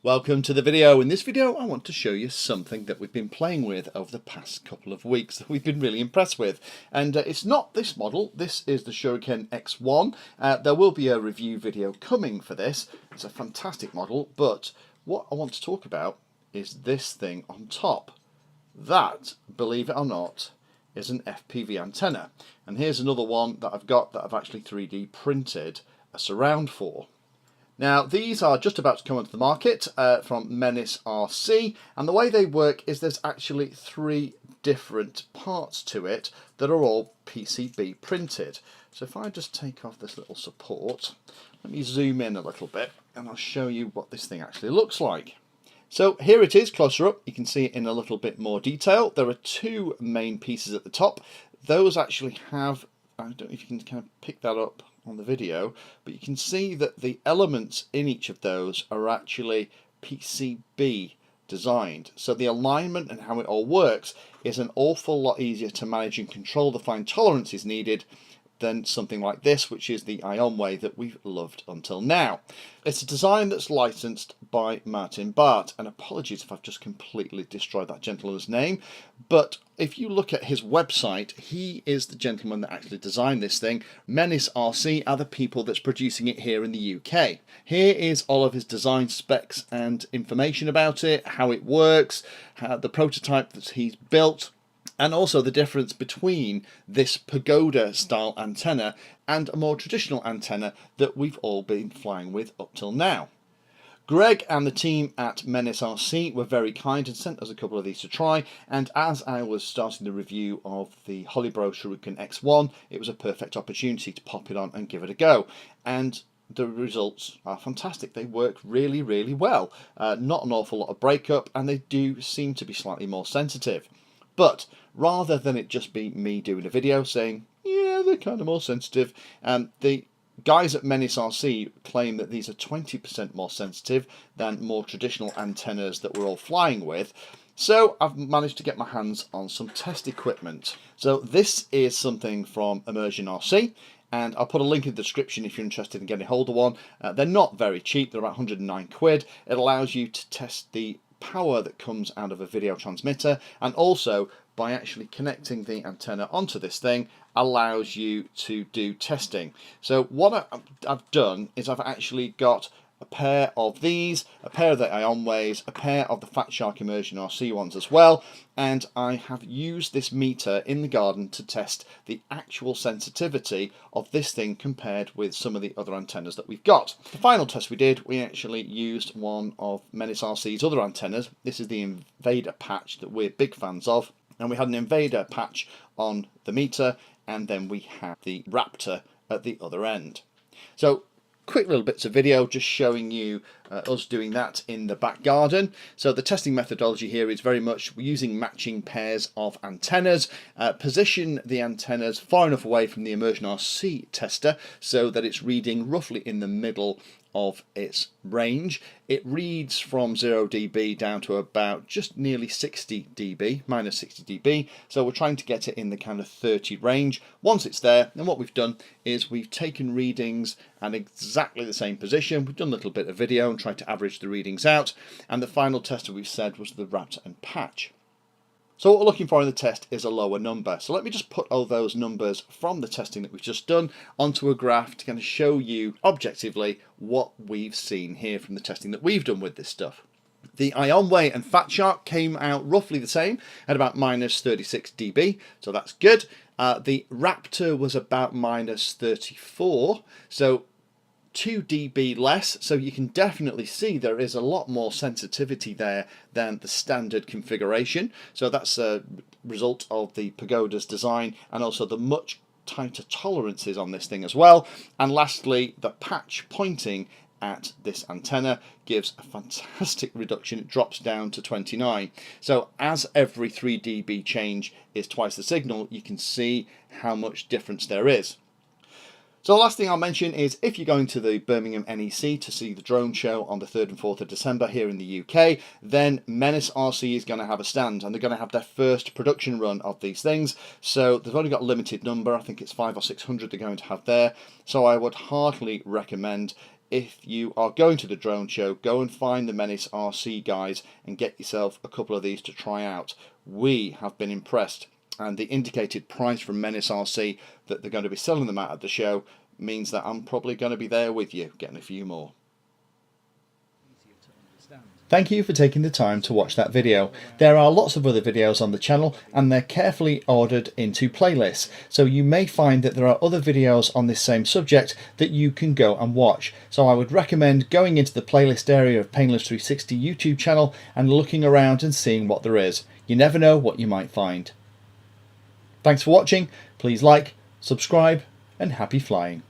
Welcome to the video. In this video I want to show you something that we've been playing with over the past couple of weeks that we've been really impressed with, and it's not this model. This is the Shuriken X1. There will be a review video coming for this. It's a fantastic model, but what I want to talk about is this thing on top. That, believe it or not, is an FPV antenna, and here's another one that I've got that I've actually 3D printed a surround for. Now these are just about to come onto the market from MenaceRC, and the way they work is there's actually three different parts to it that are all PCB printed. So if I just take off this little support, let me zoom in a little bit and I'll show you what this thing actually looks like. So here it is closer up. You can see it in a little bit more detail. There are two main pieces at the top. Those actually have, I don't know if you can kind of pick that up on the video, but you can see that the elements in each of those are actually PCB designed. So the alignment and how it all works is an awful lot easier to manage and control the fine tolerances needed than something like this, which is the Ionway that we've loved until now. It's a design that's licensed by Martin Barth, and apologies if I've just completely destroyed that gentleman's name, but if you look at his website, he is the gentleman that actually designed this thing. MenaceRC are the people that's producing it here in the UK. Here is all of his design specs and information about it, how it works, the prototype that he's built, and also the difference between this Pagoda style antenna and a more traditional antenna that we've all been flying with up till now. Greg and the team at MenaceRC were very kind and sent us a couple of these to try, and as I was starting the review of the Holybro Shuriken X1, it was a perfect opportunity to pop it on and give it a go. And the results are fantastic. They work really, really well. Not an awful lot of breakup, and they do seem to be slightly more sensitive. But rather than it just be me doing a video saying, yeah, they're kind of more sensitive, the guys at MenaceRC claim that these are 20% more sensitive than more traditional antennas that we're all flying with. So I've managed to get my hands on some test equipment. So this is something from MenaceRC, and I'll put a link in the description if you're interested in getting hold of one. They're not very cheap, they're about 109 quid. It allows you to test the power that comes out of a video transmitter, and also by actually connecting the antenna onto this thing allows you to do testing. So what I've done is I've actually got a pair of these, a pair of the Ionways, a pair of the Fat Shark MenaceRC ones as well, and I have used this meter in the garden to test the actual sensitivity of this thing compared with some of the other antennas that we've got. The final test we did, we actually used one of MenaceRC's other antennas. This is the Invader patch that we're big fans of, and we had an Invader patch on the meter, and then we had the Raptor at the other end. So quick little bits of video just showing you us doing that in the back garden. So the testing methodology here is very much we're using matching pairs of antennas. Position the antennas far enough away from the MenaceRC tester so that it's reading roughly in the middle of its range. It reads from 0 dB down to about just nearly 60 dB, minus 60 dB. So we're trying to get it in the kind of 30 range. Once it's there, then what we've done is we've taken readings at exactly the same position. We've done a little bit of video and tried to average the readings out. And the final tester we've said was the Raptor and patch. So what we're looking for in the test is a lower number. So let me just put all those numbers from the testing that we've just done onto a graph to kind of show you objectively what we've seen here from the testing that we've done with this stuff. The Ionway and Fat Shark came out roughly the same at about minus 36 dB, so that's good. The Raptor was about minus 34, so 2 dB less, so you can definitely see there is a lot more sensitivity there than the standard configuration. So that's a result of the Pagoda's design and also the much tighter tolerances on this thing as well. And lastly, the patch pointing at this antenna gives a fantastic reduction. It drops down to 29. So as every 3 dB change is twice the signal, you can see how much difference there is. So the last thing I'll mention is if you're going to the Birmingham NEC to see the drone show on the 3rd and 4th of December here in the UK, then MenaceRC is going to have a stand, and they're going to have their first production run of these things. So they've only got a limited number, I think it's 500 or 600 they're going to have there. So I would heartily recommend if you are going to the drone show, go and find the MenaceRC guys and get yourself a couple of these to try out. We have been impressed, and the indicated price from MenaceRC that they're going to be selling them at the show means that I'm probably going to be there with you, getting a few more. Thank you for taking the time to watch that video. There are lots of other videos on the channel and they're carefully ordered into playlists, so you may find that there are other videos on this same subject that you can go and watch. So I would recommend going into the playlist area of Painless360 YouTube channel and looking around and seeing what there is. You never know what you might find. Thanks for watching. Please like, subscribe, and happy flying.